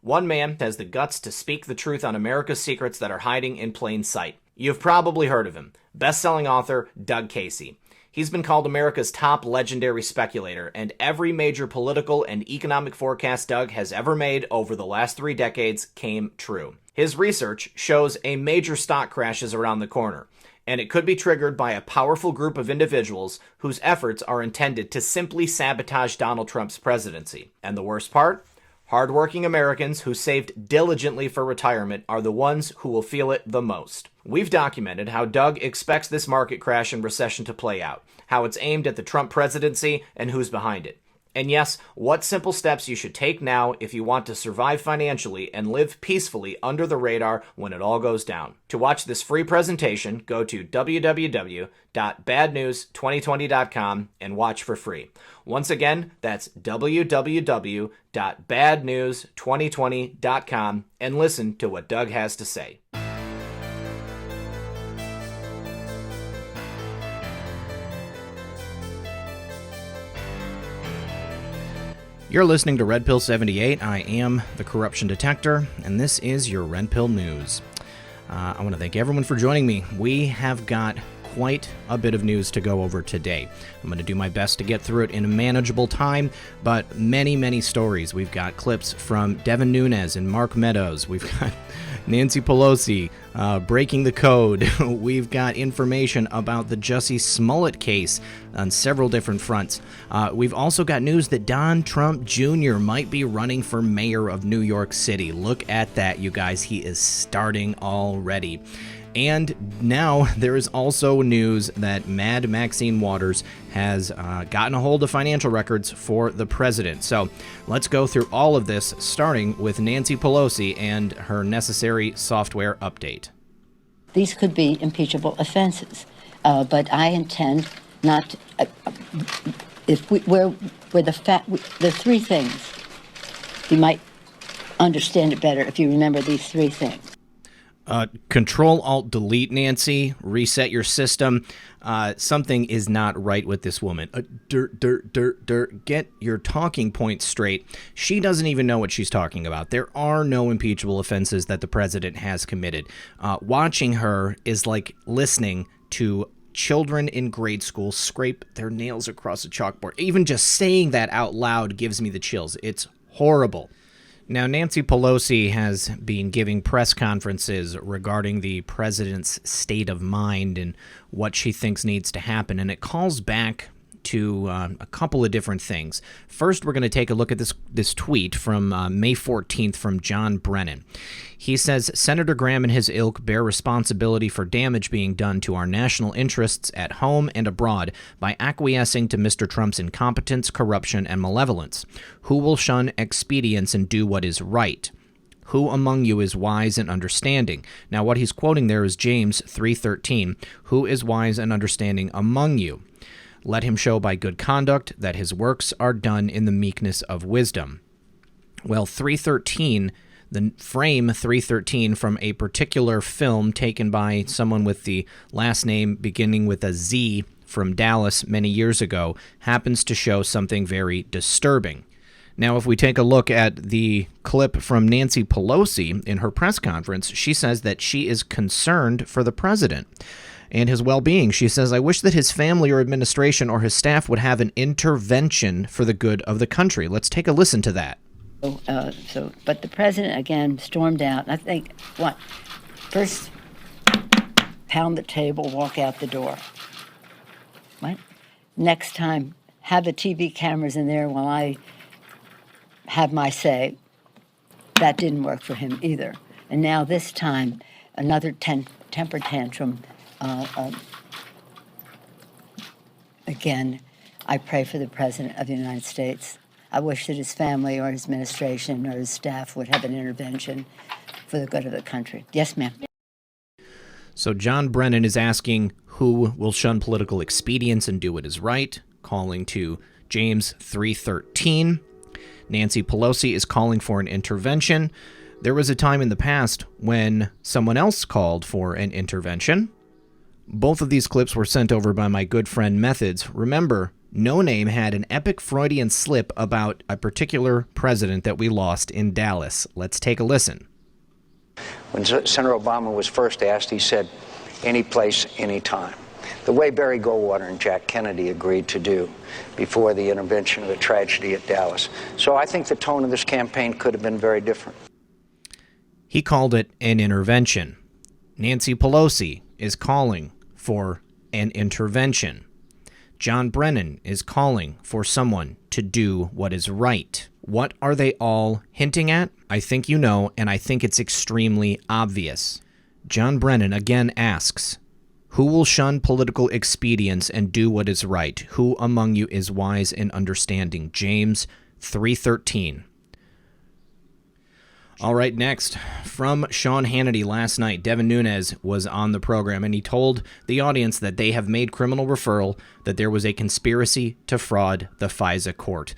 One man has the guts to speak the truth on America's secrets that are hiding in plain sight. You've probably heard of him. Best-selling author Doug Casey. He's been called America's top legendary speculator, and every major political and economic forecast Doug has ever made over the last 3 decades came true. His research shows a major stock crash is around the corner, and it could be triggered by a powerful group of individuals whose efforts are intended to simply sabotage Donald Trump's presidency. And the worst part? Hardworking Americans who saved diligently for retirement are the ones who will feel it the most. We've documented how Doug expects this market crash and recession to play out, how it's aimed at the Trump presidency, and who's behind it. And yes, what simple steps you should take now if you want to survive financially and live peacefully under the radar when it all goes down. To watch this free presentation, go to www.badnews2020.com and watch for free. Once again, that's www.badnews2020.com and listen to what Doug has to say. You're listening to Red Pill 78. I am the Corruption Detector, and this is your Red Pill News. I want to thank everyone for joining me. We have got quite a bit of news to go over today. I'm going to do my best to get through it in a manageable time, but many stories. We've got clips from Devin Nunes and Mark Meadows. We've got Nancy Pelosi breaking the code. We've got information about the Jussie Smollett case on several different fronts. We've also got news that Don Trump Jr. might be running for mayor of New York City. Look at that, you guys. He is starting already. And now there is also news that Mad Maxine Waters has gotten a hold of financial records for the president. So let's go through all of this, starting with Nancy Pelosi and her necessary software update. These could be impeachable offenses, but I intend not. The three things, you might understand it better if you remember these three things. Control-Alt-Delete, Nancy. Reset your system. Something is not right with this woman. Get your talking points straight. She doesn't even know what she's talking about. There are no impeachable offenses that the president has committed. Watching her is like listening to children in grade school scrape their nails across a chalkboard. Even just saying that out loud gives me the chills. It's horrible. Now, Nancy Pelosi has been giving press conferences regarding the president's state of mind and what she thinks needs to happen, and it calls back to a couple of different things. First, we're going to take a look at this tweet from May 14th from John Brennan. He says, Senator Graham and his ilk bear responsibility for damage being done to our national interests at home and abroad by acquiescing to Mr. Trump's incompetence, corruption, and malevolence. Who will shun expedience and do what is right? Who among you is wise and understanding? Now, what he's quoting there is James 3:13. Who is wise and understanding among you? Let him show by good conduct that his works are done in the meekness of wisdom. Well, 313, the frame 313 from a particular film taken by someone with the last name beginning with a Z from Dallas many years ago, happens to show something very disturbing. Now, if we take a look at the clip from Nancy Pelosi in her press conference, she says that she is concerned for the president and his well-being. She says, I wish that his family or administration or his staff would have an intervention for the good of the country. Let's take a listen to that. But the president, again, stormed out. I think, first, pound the table, walk out the door. What? Next time, have the TV cameras in there while I have my say. That didn't work for him either. And now this time, another temper tantrum. Again, I pray for the President of the United States. I wish that his family or his administration or his staff would have an intervention for the good of the country. Yes, ma'am. So John Brennan is asking who will shun political expedience and do what is right, calling to James 3:13. Nancy Pelosi is calling for an intervention. There was a time in the past when someone else called for an intervention. Both of these clips were sent over by my good friend Methods. Remember, No Name had an epic Freudian slip about a particular president that we lost in Dallas. Let's take a listen. When Senator Obama was first asked, he said, any place, any time. The way Barry Goldwater and Jack Kennedy agreed to do before the intervention of the tragedy at Dallas. So I think the tone of this campaign could have been very different. He called it an intervention. Nancy Pelosi is calling for an intervention. John Brennan is calling for someone to do what is right. What are they all hinting at? I think you know, and I think it's extremely obvious. John Brennan again asks, who will shun political expedience and do what is right? Who among you is wise and understanding? James 3:13. All right, next, from Sean Hannity last night, Devin Nunes was on the program, and he told the audience that they have made criminal referral, that there was a conspiracy to fraud the FISA court.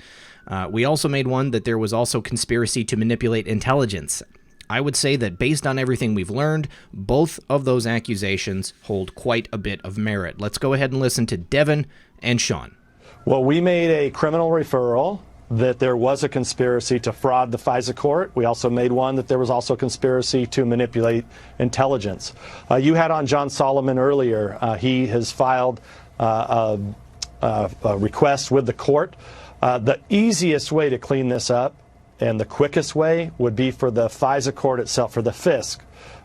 We also made one that there was also conspiracy to manipulate intelligence. I would say that based on everything we've learned, both of those accusations hold quite a bit of merit. Let's go ahead and listen to Devin and Sean. Well, we made a criminal referral that there was a conspiracy to fraud the FISA court. We also made one that there was also a conspiracy to manipulate intelligence. You had on John Solomon earlier. He has filed a request with the court. The easiest way to clean this up and the quickest way would be for the FISA court itself, for the FISC,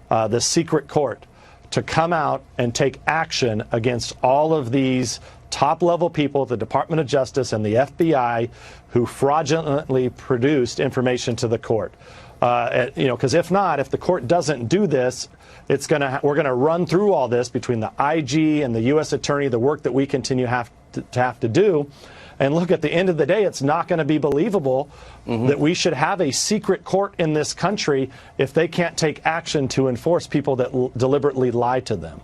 the secret court, to come out and take action against all of these top-level people at the Department of Justice and the FBI who fraudulently produced information to the court. Because if not, if the court doesn't do this, we're gonna run through all this between the IG and the U.S. Attorney, the work that we continue to have to do. And look, at the end of the day, it's not going to be believable that we should have a secret court in this country if they can't take action to enforce people that deliberately lie to them.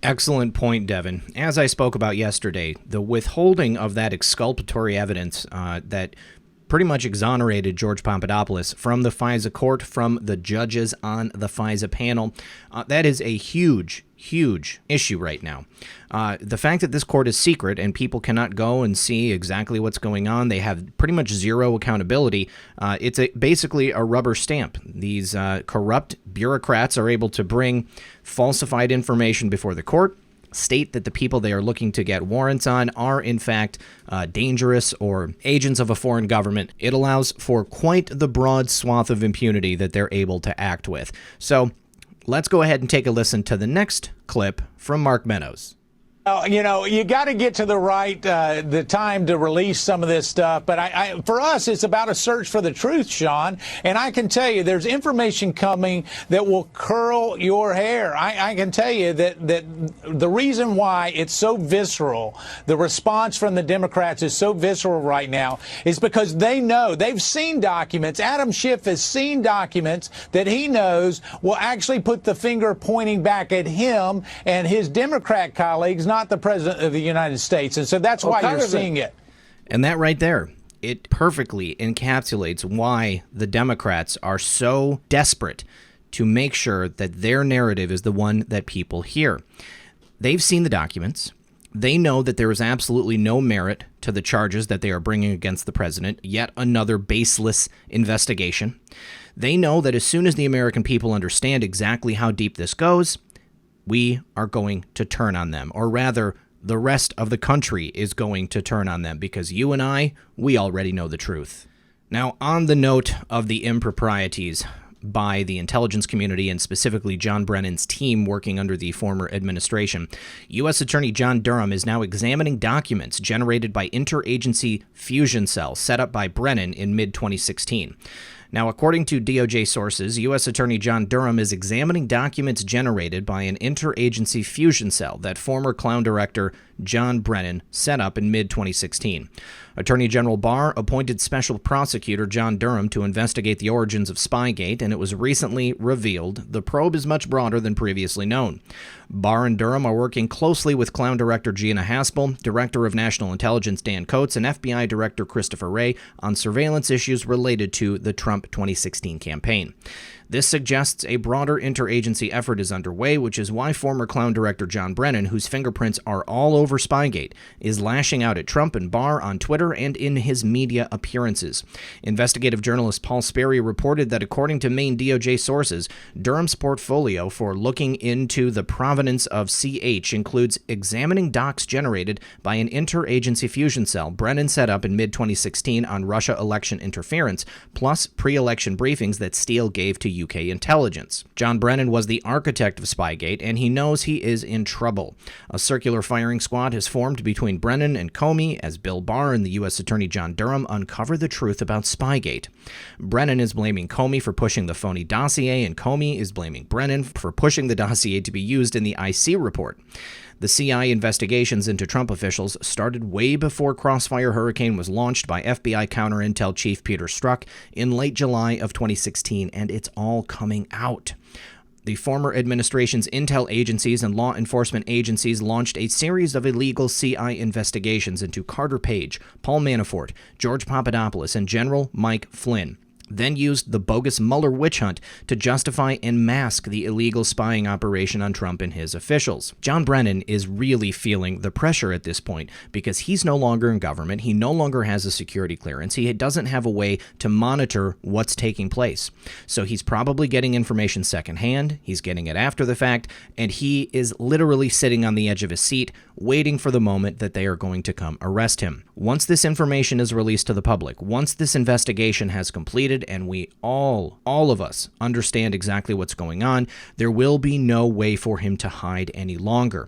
Excellent point, Devin. As I spoke about yesterday, the withholding of that exculpatory evidence that pretty much exonerated George Papadopoulos from the FISA court, from the judges on the FISA panel, that is a huge issue right now. The fact that this court is secret and people cannot go and see exactly what's going on, they have pretty much zero accountability. It's basically a rubber stamp. These corrupt bureaucrats are able to bring falsified information before the court, state that the people they are looking to get warrants on are, in fact, dangerous or agents of a foreign government. It allows for quite the broad swath of impunity that they're able to act with. So let's go ahead and take a listen to the next clip from Mark Meadows. You know, you got to get to the time to release some of this stuff. But for us, it's about a search for the truth, Sean. And I can tell you, there's information coming that will curl your hair. I can tell you that the reason why it's so visceral, the response from the Democrats is so visceral right now, is because they know, they've seen documents. Adam Schiff has seen documents that he knows will actually put the finger pointing back at him and his Democrat colleagues, not the President of the United States. And so that's why you're seeing it. And that right there, it perfectly encapsulates why the Democrats are so desperate to make sure that their narrative is the one that people hear. They've seen the documents. They know that there is absolutely no merit to the charges that they are bringing against the president, yet another baseless investigation. They know that as soon as the American people understand exactly how deep this goes, we are going to turn on them, or rather, the rest of the country is going to turn on them, because you and I, we already know the truth. Now, on the note of the improprieties by the intelligence community, and specifically John Brennan's team working under the former administration, U.S. Attorney John Durham is now examining documents generated by interagency fusion cells set up by Brennan in mid-2016. Now, according to DOJ sources, U.S. Attorney John Durham is examining documents generated by an interagency fusion cell that former Clown director John Brennan set up in mid-2016. Attorney General Barr appointed Special Prosecutor John Durham to investigate the origins of Spygate, and it was recently revealed the probe is much broader than previously known. Barr and Durham are working closely with Clown Director Gina Haspel, Director of National Intelligence Dan Coates, and FBI Director Christopher Wray on surveillance issues related to the Trump Trump 2016 campaign. This suggests a broader interagency effort is underway, which is why former Clown director John Brennan, whose fingerprints are all over Spygate, is lashing out at Trump and Barr on Twitter and in his media appearances. Investigative journalist Paul Sperry reported that according to Maine DOJ sources, Durham's portfolio for looking into the provenance of CH includes examining docs generated by an interagency fusion cell Brennan set up in mid-2016 on Russia election interference, plus pre-election briefings that Steele gave to UK intelligence. John Brennan was the architect of Spygate, and he knows he is in trouble. A circular firing squad has formed between Brennan and Comey as Bill Barr and the U.S. Attorney John Durham uncover the truth about Spygate. Brennan is blaming Comey for pushing the phony dossier, and Comey is blaming Brennan for pushing the dossier to be used in the IC report. The CI investigations into Trump officials started way before Crossfire Hurricane was launched by FBI counterintel chief Peter Strzok in late July of 2016, and it's all coming out. The former administration's intel agencies and law enforcement agencies launched a series of illegal CI investigations into Carter Page, Paul Manafort, George Papadopoulos, and General Mike Flynn, then used the bogus Mueller witch hunt to justify and mask the illegal spying operation on Trump and his officials. John Brennan is really feeling the pressure at this point because he's no longer in government. He no longer has a security clearance. He doesn't have a way to monitor what's taking place. So he's probably getting information secondhand. He's getting it after the fact, and he is literally sitting on the edge of his seat, waiting for the moment that they are going to come arrest him. Once this information is released to the public, once this investigation has completed, and we all of us understand exactly what's going on, there will be no way for him to hide any longer.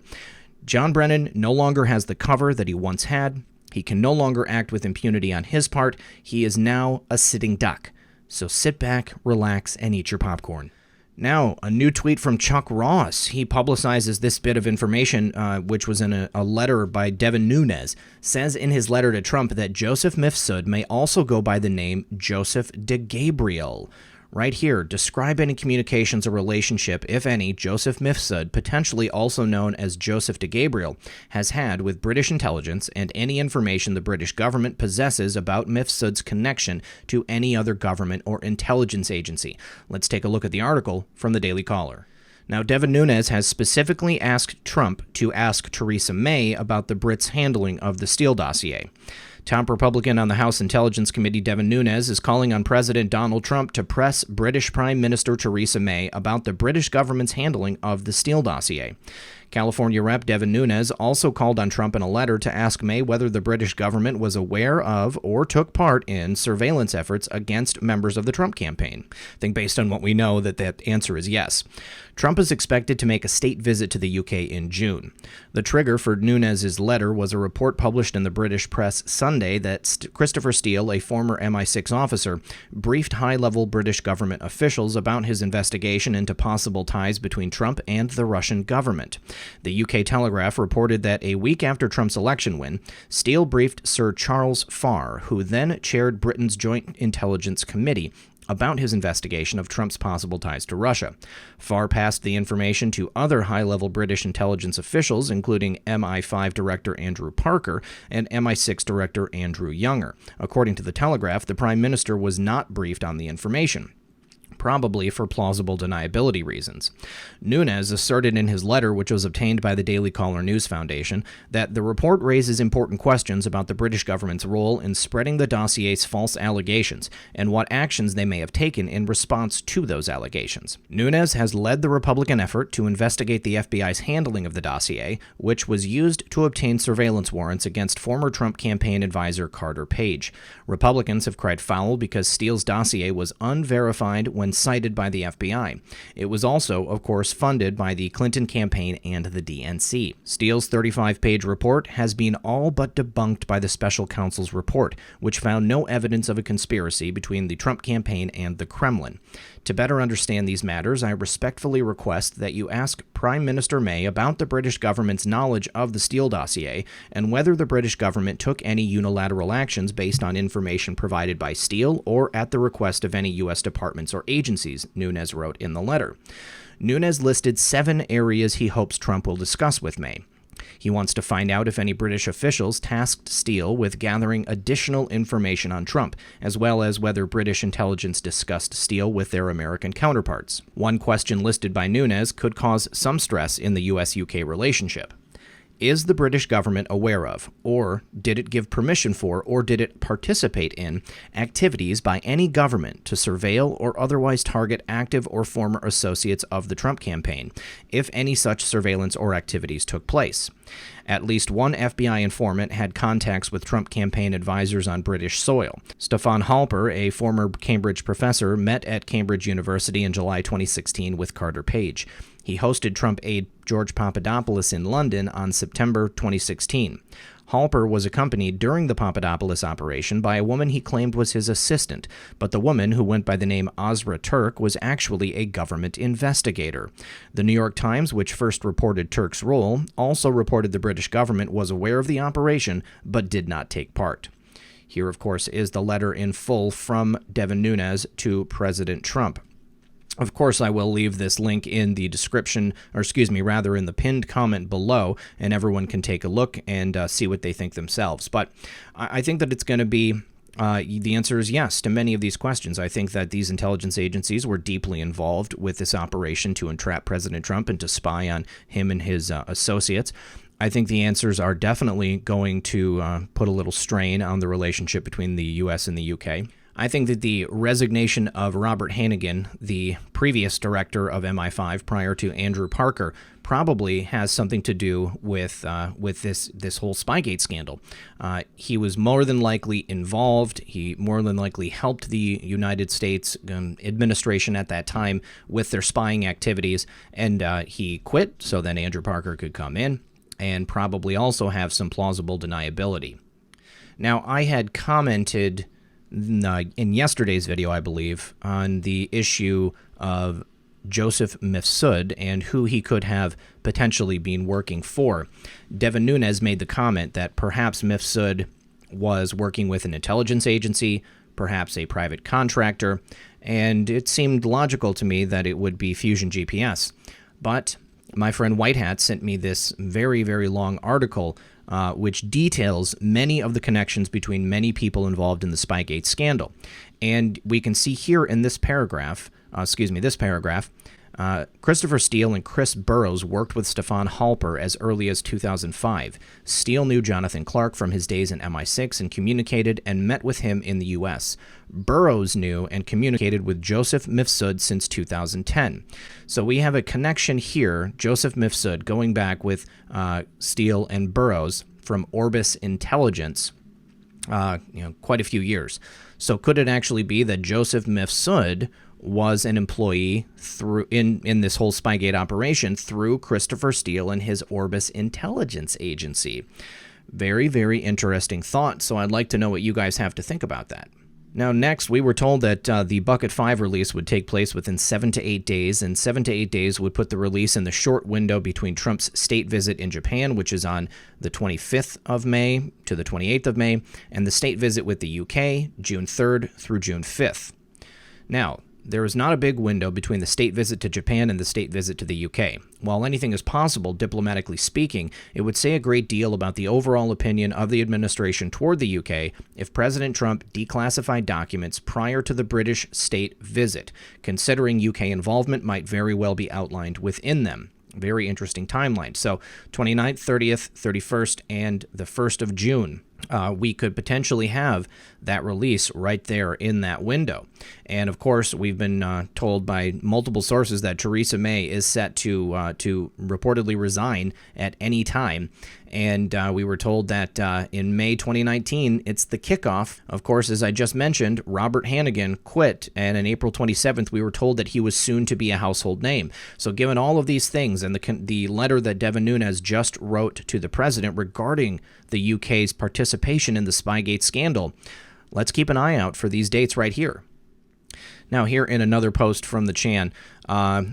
John Brennan no longer has the cover that he once had. He can no longer act with impunity on his part. He is now a sitting duck. So sit back, relax, and eat your popcorn. Now, a new tweet from Chuck Ross. He publicizes this bit of information, which was in a letter by Devin Nunes. Says in his letter to Trump that Joseph Mifsud may also go by the name Joseph DeGabriel. Right here, describe any communications or relationship, if any, Joseph Mifsud, potentially also known as Joseph DeGabriel, has had with British intelligence and any information the British government possesses about Mifsud's connection to any other government or intelligence agency. Let's take a look at the article from the Daily Caller. Now, Devin Nunes has specifically asked Trump to ask Theresa May about the Brits' handling of the Steele dossier. Top Republican on the House Intelligence Committee Devin Nunes is calling on President Donald Trump to press British Prime Minister Theresa May about the British government's handling of the Steele dossier. California Rep. Devin Nunes also called on Trump in a letter to ask May whether the British government was aware of or took part in surveillance efforts against members of the Trump campaign. I think based on what we know that answer is yes. Trump is expected to make a state visit to the UK in June. The trigger for Nunes' letter was a report published in the British press Sunday that Christopher Steele, a former MI6 officer, briefed high-level British government officials about his investigation into possible ties between Trump and the Russian government. The UK Telegraph reported that a week after Trump's election win, Steele briefed Sir Charles Farr, who then chaired Britain's Joint Intelligence Committee, about his investigation of Trump's possible ties to Russia. Farr passed the information to other high-level British intelligence officials, including MI5 Director Andrew Parker and MI6 Director Andrew Younger. According to the Telegraph, the Prime Minister was not briefed on the information, probably for plausible deniability reasons. Nunes asserted in his letter, which was obtained by the Daily Caller News Foundation, that the report raises important questions about the British government's role in spreading the dossier's false allegations and what actions they may have taken in response to those allegations. Nunes has led the Republican effort to investigate the FBI's handling of the dossier, which was used to obtain surveillance warrants against former Trump campaign advisor Carter Page. Republicans have cried foul because Steele's dossier was unverified when cited by the FBI. It was also, of course, funded by the Clinton campaign and the DNC. Steele's 35-page report has been all but debunked by the special counsel's report, which found no evidence of a conspiracy between the Trump campaign and the Kremlin. To better understand these matters, I respectfully request that you ask Prime Minister May about the British government's knowledge of the Steele dossier and whether the British government took any unilateral actions based on information provided by Steele or at the request of any U.S. departments or agencies, Nunes wrote in the letter. Nunes listed 7 areas he hopes Trump will discuss with May. He wants to find out if any British officials tasked Steele with gathering additional information on Trump, as well as whether British intelligence discussed Steele with their American counterparts. One question listed by Nunes could cause some stress in the U.S.-UK relationship. Is the British government aware of, or did it give permission for, or did it participate in, activities by any government to surveil or otherwise target active or former associates of the Trump campaign, if any such surveillance or activities took place? At least one FBI informant had contacts with Trump campaign advisors on British soil. Stefan Halper, a former Cambridge professor, met at Cambridge University in July 2016 with Carter Page. He hosted Trump aide George Papadopoulos in London on September 2016. Halper was accompanied during the Papadopoulos operation by a woman he claimed was his assistant, but the woman, who went by the name Azra Turk, was actually a government investigator. The New York Times, which first reported Turk's role, also reported the British government was aware of the operation but did not take part. Here, of course, is the letter in full from Devin Nunes to President Trump. Of course, I will leave this link in the description, or in the pinned comment below, and everyone can take a look and see what they think themselves. But I think that it's going to be, the answer is yes to many of these questions. I think that these intelligence agencies were deeply involved with this operation to entrap President Trump and to spy on him and his associates. I think the answers are definitely going to put a little strain on the relationship between the U.S. and the U.K. I think that the resignation of Robert Hannigan, the previous director of MI5 prior to Andrew Parker, probably has something to do with this whole Spygate scandal. He was more than likely involved. He more than likely helped the United States administration at that time with their spying activities, and he quit so then Andrew Parker could come in and probably also have some plausible deniability. Now, I had commented in yesterday's video, I believe, on the issue of Joseph Mifsud and who he could have potentially been working for. Devin Nunes made the comment that perhaps Mifsud was working with an intelligence agency, perhaps a private contractor, and it seemed logical to me that it would be Fusion GPS. But my friend White Hat sent me this very, very long article which details many of the connections between many people involved in the Spygate scandal. And we can see here in this paragraph, Christopher Steele and Chris Burrows worked with Stefan Halper as early as 2005. Steele knew Jonathan Clark from his days in MI6 and communicated and met with him in the U.S. Burrows knew and communicated with Joseph Mifsud since 2010. So we have a connection here, Joseph Mifsud, going back with Steele and Burrows from Orbis Intelligence, quite a few years. So could it actually be that Joseph Mifsud was an employee through in this whole Spygate operation through Christopher Steele and his Orbis Intelligence Agency? Very, very interesting thought, so I'd like to know what you guys have to think about that. Now, next, we were told that the Bucket 5 release would take place within 7 to 8 days, and 7 to 8 days would put the release in the short window between Trump's state visit in Japan, which is on the 25th of May to the 28th of May, and the state visit with the UK, June 3rd through June 5th. Now, there is not a big window between the state visit to Japan and the state visit to the UK. While anything is possible, diplomatically speaking, it would say a great deal about the overall opinion of the administration toward the UK if President Trump declassified documents prior to the British state visit, considering UK involvement might very well be outlined within them. Very interesting timeline. So 29th, 30th, 31st, and the 1st of June. We could potentially have that release right there in that window. And of course, we've been told by multiple sources that Theresa May is set to reportedly resign at any time. And we were told that in May 2019, it's the kickoff. Of course, as I just mentioned, Robert Hannigan quit. And on April 27th, we were told that he was soon to be a household name. So given all of these things and the letter that Devin Nunes just wrote to the president regarding the UK's participation in the Spygate scandal, let's keep an eye out for these dates right here. Now, here in another post from the Chan,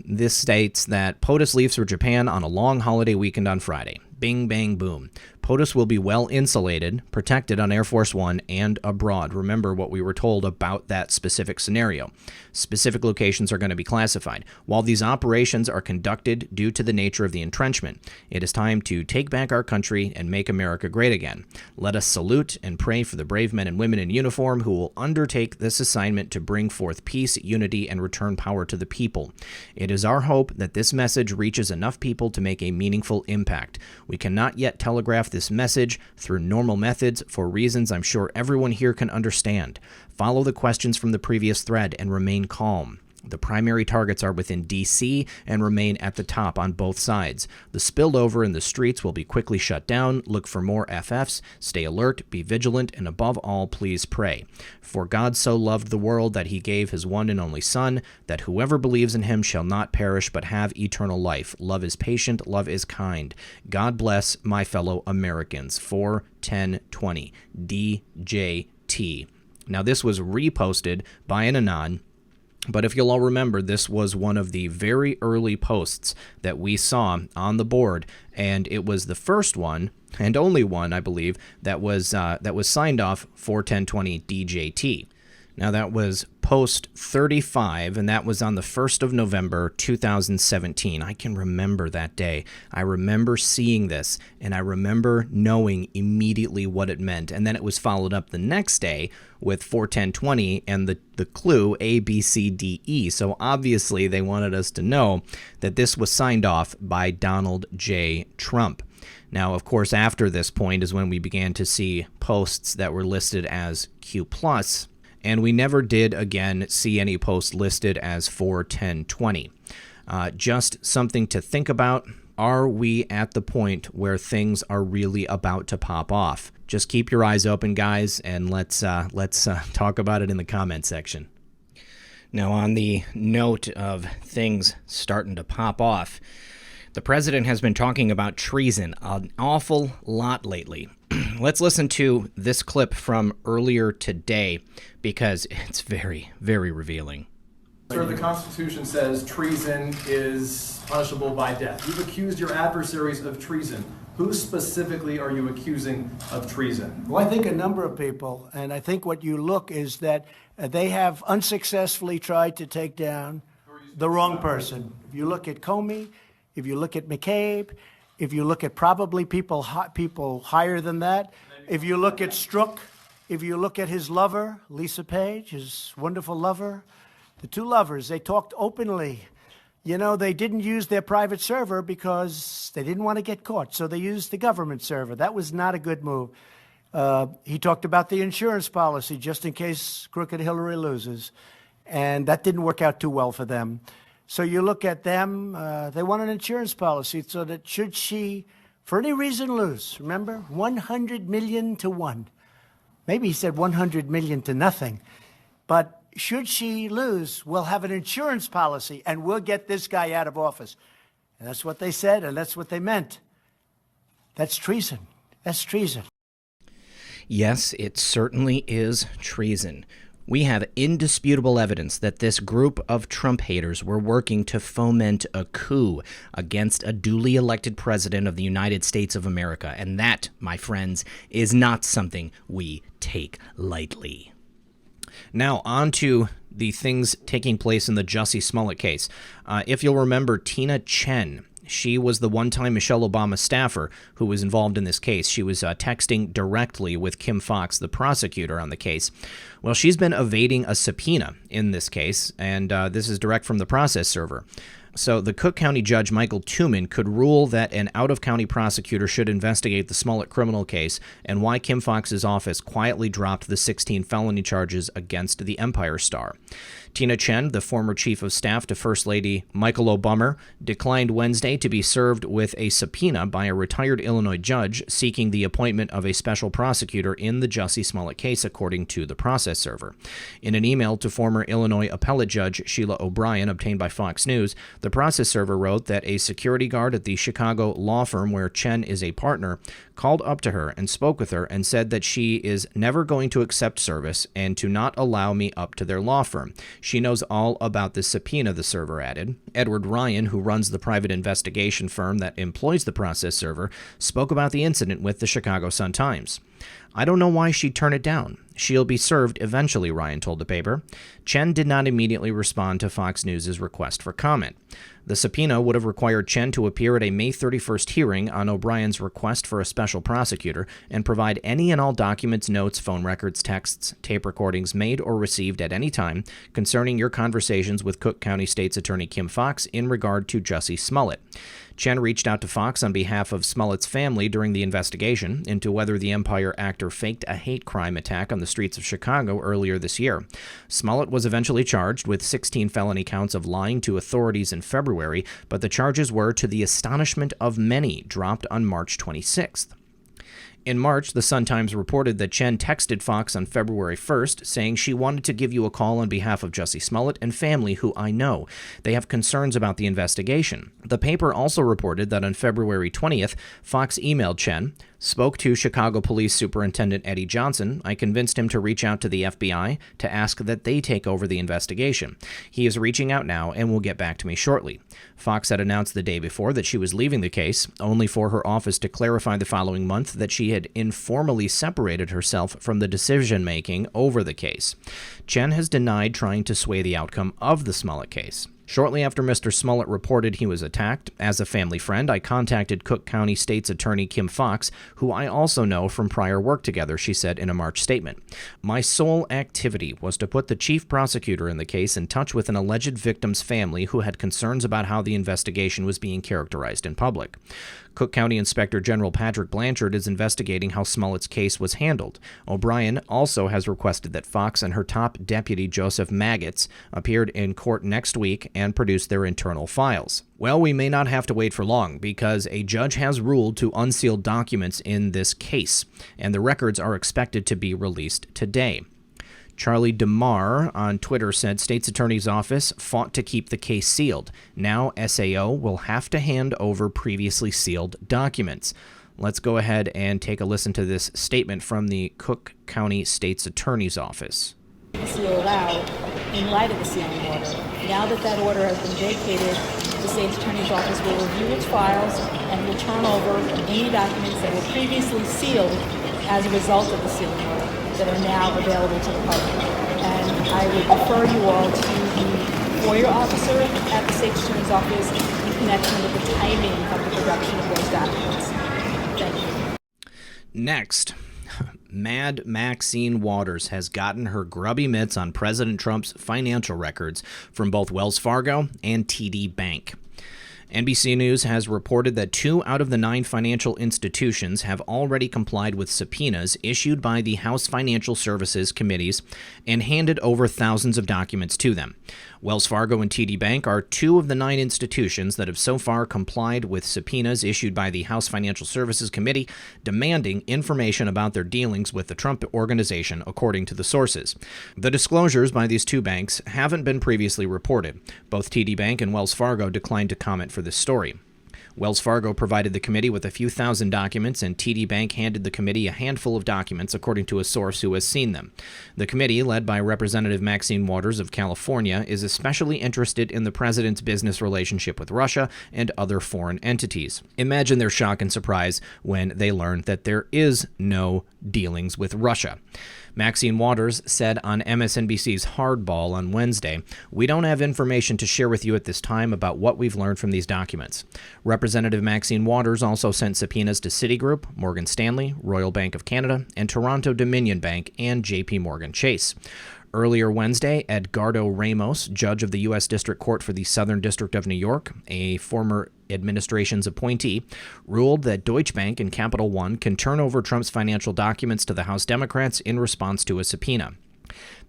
this states that POTUS leaves for Japan on a long holiday weekend on Friday. Bing, bang, boom. POTUS will be well insulated, protected on Air Force One and abroad. Remember what we were told about that specific scenario. Specific locations are going to be classified. While these operations are conducted due to the nature of the entrenchment, it is time to take back our country and make America great again. Let us salute and pray for the brave men and women in uniform who will undertake this assignment to bring forth peace, unity, and return power to the people. It is our hope that this message reaches enough people to make a meaningful impact. We cannot yet telegraph this message through normal methods for reasons I'm sure everyone here can understand. Follow the questions from the previous thread and remain calm. The primary targets are within D.C. and remain at the top on both sides. The spillover in the streets will be quickly shut down. Look for more FFs. Stay alert, be vigilant, and above all, please pray. For God so loved the world that he gave his one and only Son, that whoever believes in him shall not perish but have eternal life. Love is patient, love is kind. God bless my fellow Americans. 4/10/20 DJT. Now, this was reposted by an Anon. But if you'll all remember, this was one of the very early posts that we saw on the board, and it was the first one, and only one, I believe, that was signed off 4/10/20 DJT. Now, that was post 35, and that was on the 1st of November, 2017. I can remember that day. I remember seeing this, and I remember knowing immediately what it meant. And then it was followed up the next day with 4/10/20 and the clue A, B, C, D, E. So obviously they wanted us to know that this was signed off by Donald J. Trump. Now, of course, after this point is when we began to see posts that were listed as Q+, and we never did again see any post listed as 4/10/20. Just something to think about. Are we at the point where things are really about to pop off? Just keep your eyes open, guys, and let's talk about it in the comment section. Now, on the note of things starting to pop off, the president has been talking about treason an awful lot lately. Let's listen to this clip from earlier today because it's very, very revealing. Sir, the Constitution says treason is punishable by death. You've accused your adversaries of treason. Who specifically are you accusing of treason? Well, I think a number of people, and I think what you look is that they have unsuccessfully tried to take down the wrong person. If you look at Comey, if you look at McCabe, if you look at probably people higher than that, if you look at Strzok, if you look at his lover, Lisa Page, his wonderful lover, the two lovers, they talked openly. You know, they didn't use their private server because they didn't want to get caught, so they used the government server. That was not a good move. He talked about the insurance policy just in case crooked Hillary loses, and that didn't work out too well for them. So you look at them, they want an insurance policy so that should she, for any reason, lose, remember, 100 million to 1. Maybe he said 100 million to nothing. But should she lose, we'll have an insurance policy and we'll get this guy out of office. And that's what they said, and that's what they meant. That's treason. That's treason. Yes, it certainly is treason. We have indisputable evidence that this group of Trump haters were working to foment a coup against a duly elected president of the United States of America. And that, my friends, is not something we take lightly. Now, on to the things taking place in the Jussie Smollett case. If you'll remember, Tina Chen, she was the one-time Michelle Obama staffer who was involved in this case. She was texting directly with Kim Foxx, the prosecutor on the case. Well, she's been evading a subpoena in this case, and this is direct from the process server. So the Cook County Judge Michael Tuman could rule that an out-of-county prosecutor should investigate the Smollett criminal case and why Kim Foxx's office quietly dropped the 16 felony charges against the Empire star. Tina Chen, the former chief of staff to First Lady Michael Obama, declined Wednesday to be served with a subpoena by a retired Illinois judge seeking the appointment of a special prosecutor in the Jussie Smollett case, according to the process server. In an email to former Illinois appellate judge Sheila O'Brien obtained by Fox News, the The process server wrote that a security guard at the Chicago law firm where Chen is a partner called up to her and spoke with her and said that she is never going to accept service and to not allow me up to their law firm. She knows all about the subpoena, the server added. Edward Ryan, who runs the private investigation firm that employs the process server, spoke about the incident with the Chicago Sun-Times. I don't know why she'd turn it down. She'll be served eventually, Ryan told the paper. Chen did not immediately respond to Fox News' request for comment. The subpoena would have required Chen to appear at a May 31st hearing on O'Brien's request for a special prosecutor and provide any and all documents, notes, phone records, texts, tape recordings made or received at any time concerning your conversations with Cook County State's Attorney Kim Foxx in regard to Jussie Smollett. Chen reached out to Fox on behalf of Smollett's family during the investigation into whether the Empire actor faked a hate crime attack on the streets of Chicago earlier this year. Smollett was eventually charged with 16 felony counts of lying to authorities in February, but the charges were, to the astonishment of many, dropped on March 26th. In March, the Sun-Times reported that Chen texted Fox on February 1st, saying she wanted to give you a call on behalf of Jussie Smollett and family who I know. They have concerns about the investigation. The paper also reported that on February 20th, Fox emailed Chen, spoke to Chicago Police Superintendent Eddie Johnson. I convinced him to reach out to the FBI to ask that they take over the investigation. He is reaching out now and will get back to me shortly. Fox had announced the day before that she was leaving the case, only for her office to clarify the following month that she had informally separated herself from the decision-making over the case. Chen has denied trying to sway the outcome of the Smollett case. Shortly after Mr. Smollett reported he was attacked, as a family friend, I contacted Cook County State's Attorney Kim Foxx, who I also know from prior work together, she said in a March statement. My sole activity was to put the chief prosecutor in the case in touch with an alleged victim's family who had concerns about how the investigation was being characterized in public. Cook County Inspector General Patrick Blanchard is investigating how Smollett's case was handled. O'Brien also has requested that Fox and her top deputy, Joseph Maggots, appeared in court next week and produce their internal files. Well, we may not have to wait for long because a judge has ruled to unseal documents in this case, and the records are expected to be released today. Charlie DeMar on Twitter said State's Attorney's Office fought to keep the case sealed. Now SAO will have to hand over previously sealed documents. Let's go ahead and take a listen to this statement from the Cook County State's Attorney's Office. Seal allowed in light of the sealing order. Now that that order has been vacated, the State's Attorney's Office will review its files and will turn over any documents that were previously sealed as a result of the sealing order that are now available to the public. And I would refer you all to the FOIA officer at the State's Attorney's Office in connection with the timing of the production of those documents. Thank you. Next, Mad Maxine Waters has gotten her grubby mitts on President Trump's financial records from both Wells Fargo and TD Bank. NBC News has reported that 2 out of the 9 financial institutions have already complied with subpoenas issued by the House Financial Services Committees and handed over thousands of documents to them. Wells Fargo and TD Bank are 2 of the 9 institutions that have so far complied with subpoenas issued by the House Financial Services Committee demanding information about their dealings with the Trump Organization, according to the sources. The disclosures by these 2 banks haven't been previously reported. Both TD Bank and Wells Fargo declined to comment for this story. Wells Fargo provided the committee with a few thousand documents, and TD Bank handed the committee a handful of documents, according to a source who has seen them. The committee, led by Representative Maxine Waters of California, is especially interested in the president's business relationship with Russia and other foreign entities. Imagine their shock and surprise when they learned that there is no dealings with Russia. Maxine Waters said on MSNBC's Hardball on Wednesday, "We don't have information to share with you at this time about what we've learned from these documents." Representative Maxine Waters also sent subpoenas to Citigroup, Morgan Stanley, Royal Bank of Canada, and Toronto Dominion Bank and JP Morgan Chase. Earlier Wednesday, Edgardo Ramos, judge of the U.S. District Court for the Southern District of New York, a former administration's appointee, ruled that Deutsche Bank and Capital One can turn over Trump's financial documents to the House Democrats in response to a subpoena.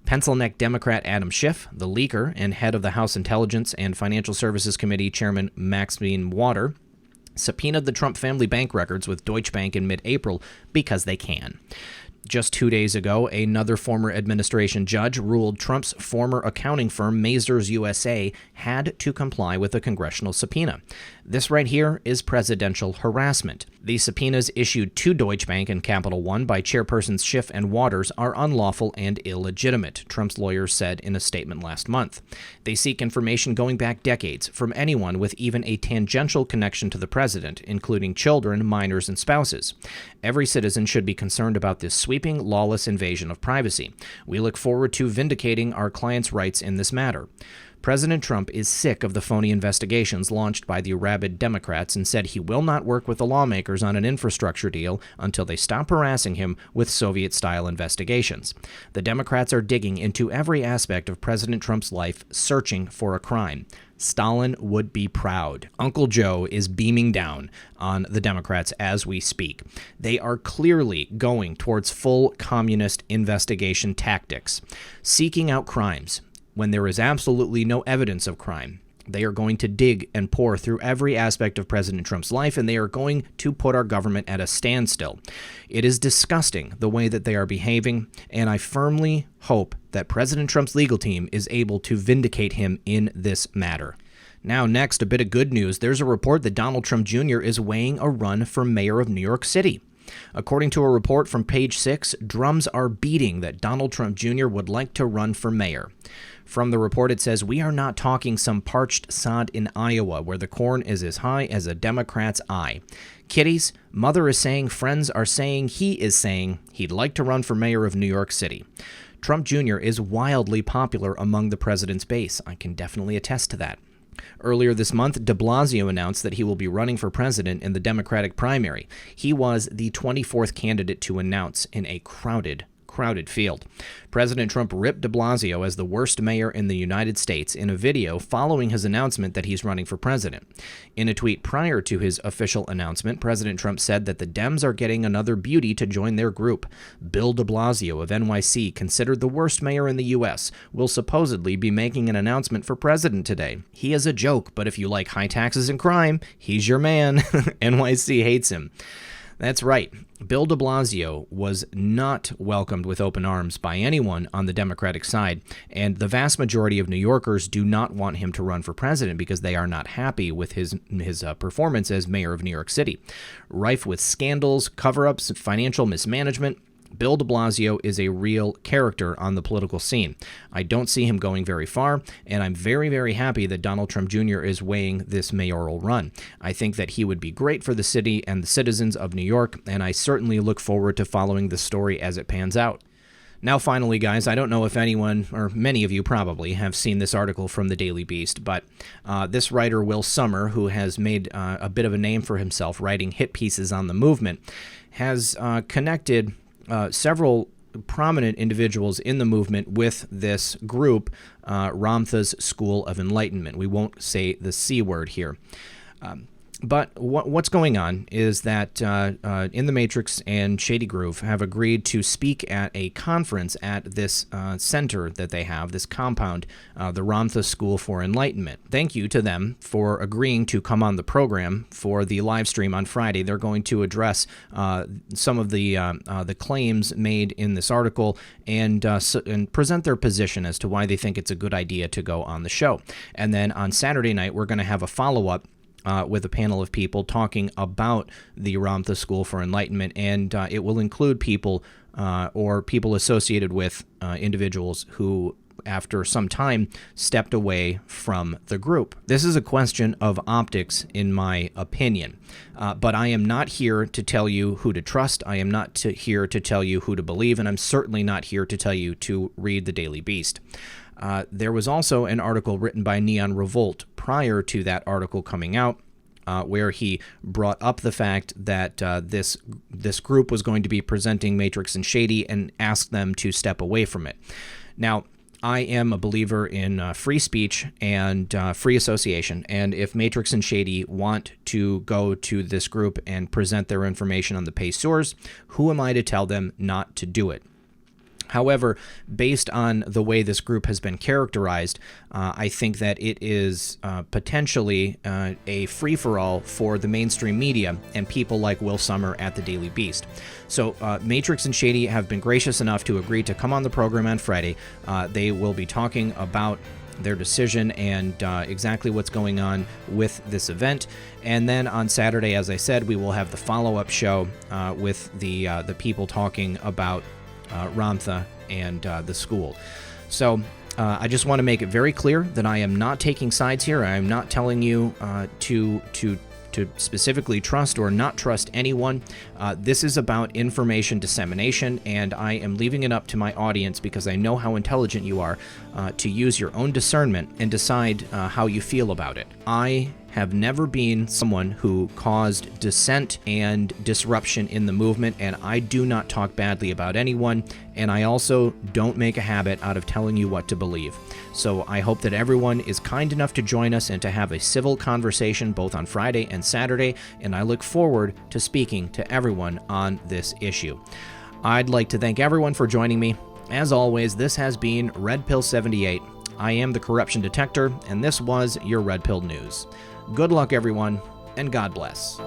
Pencil neck Democrat Adam Schiff, the leaker and head of the House Intelligence and Financial Services Committee Chairman Maxine Waters, subpoenaed the Trump family bank records with Deutsche Bank in mid-April because they can. Just 2 days ago, another former administration judge ruled Trump's former accounting firm, Mazars USA, had to comply with a congressional subpoena. This right here is presidential harassment. The subpoenas issued to Deutsche Bank and Capital One by chairpersons Schiff and Waters are unlawful and illegitimate, Trump's lawyers said in a statement last month. They seek information going back decades from anyone with even a tangential connection to the president, including children, minors, and spouses. Every citizen should be concerned about this sweeping, lawless invasion of privacy. We look forward to vindicating our clients' rights in this matter. President Trump is sick of the phony investigations launched by the rabid Democrats and said he will not work with the lawmakers on an infrastructure deal until they stop harassing him with Soviet-style investigations. The Democrats are digging into every aspect of President Trump's life, searching for a crime. Stalin would be proud. Uncle Joe is beaming down on the Democrats as we speak. They are clearly going towards full communist investigation tactics, seeking out crimes when there is absolutely no evidence of crime. They are going to dig and pore through every aspect of President Trump's life, and they are going to put our government at a standstill. It is disgusting the way that they are behaving, and I firmly hope that President Trump's legal team is able to vindicate him in this matter. Now, next, a bit of good news. There's a report that Donald Trump Jr. is weighing a run for mayor of New York City. According to a report from Page 6, drums are beating that Donald Trump Jr. would like to run for mayor. From the report, it says, "We are not talking some parched sod in Iowa where the corn is as high as a Democrat's eye. Kiddies, mother is saying, friends are saying, he is saying he'd like to run for mayor of New York City." Trump Jr. is wildly popular among the president's base. I can definitely attest to that. Earlier this month, de Blasio announced that he will be running for president in the Democratic primary. He was the 24th candidate to announce in a crowded field. President Trump ripped de Blasio as the worst mayor in the United States in a video following his announcement that he's running for president. In a tweet prior to his official announcement, President Trump said that the Dems are getting another beauty to join their group. Bill de Blasio of NYC, considered the worst mayor in the U.S., will supposedly be making an announcement for president today. He is a joke, but if you like high taxes and crime, he's your man. NYC hates him. That's right. Bill de Blasio was not welcomed with open arms by anyone on the Democratic side, and the vast majority of New Yorkers do not want him to run for president because they are not happy with his performance as mayor of New York City. Rife with scandals, cover-ups, financial mismanagement, Bill de Blasio is a real character on the political scene. I don't see him going very far, and I'm very, very happy that Donald Trump Jr. is weighing this mayoral run. I think that he would be great for the city and the citizens of New York, and I certainly look forward to following the story as it pans out. Now, finally, guys, I don't know if anyone, or many of you probably, have seen this article from the Daily Beast, but this writer, Will Sommer, who has made a bit of a name for himself writing hit pieces on the movement, has connected several prominent individuals in the movement with this group, Ramtha's School of Enlightenment. We won't say the C word here. But what's going on is that In the Matrix and Shady Groove have agreed to speak at a conference at this center that they have, this compound, the Ramtha School for Enlightenment. Thank you to them for agreeing to come on the program for the live stream on Friday. They're going to address some of the claims made in this article and present their position as to why they think it's a good idea to go on the show. And then on Saturday night, we're going to have a follow-up with a panel of people talking about the Ramtha School for Enlightenment, and it will include people or people associated with individuals who, after some time, stepped away from the group. This is a question of optics, in my opinion, but I am not here to tell you who to trust. I am not here to tell you who to believe, and I'm certainly not here to tell you to read the Daily Beast. There was also an article written by Neon Revolt prior to that article coming out, where he brought up the fact that this group was going to be presenting Matrix and Shady and asked them to step away from it. Now, I am a believer in free speech and free association, and if Matrix and Shady want to go to this group and present their information on the pay source, who am I to tell them not to do it? However, based on the way this group has been characterized, I think that it is potentially a free-for-all for the mainstream media and people like Will Sommer at the Daily Beast. So Matrix and Shady have been gracious enough to agree to come on the program on Friday. They will be talking about their decision and exactly what's going on with this event. And then on Saturday, as I said, we will have the follow-up show with the people talking about Ramtha and the school. So I just want to make it very clear that I am not taking sides here. I am not telling you to specifically trust or not trust anyone. This is about information dissemination, and I am leaving it up to my audience, because I know how intelligent you are, to use your own discernment and decide how you feel about it. I have never been someone who caused dissent and disruption in the movement, and I do not talk badly about anyone, and I also don't make a habit out of telling you what to believe. So I hope that everyone is kind enough to join us and to have a civil conversation both on Friday and Saturday, and I look forward to speaking to everyone on this issue. I'd like to thank everyone for joining me. As always, this has been Red Pill 78. I am the Corruption Detector, and this was your Red Pill News. Good luck, everyone, and God bless.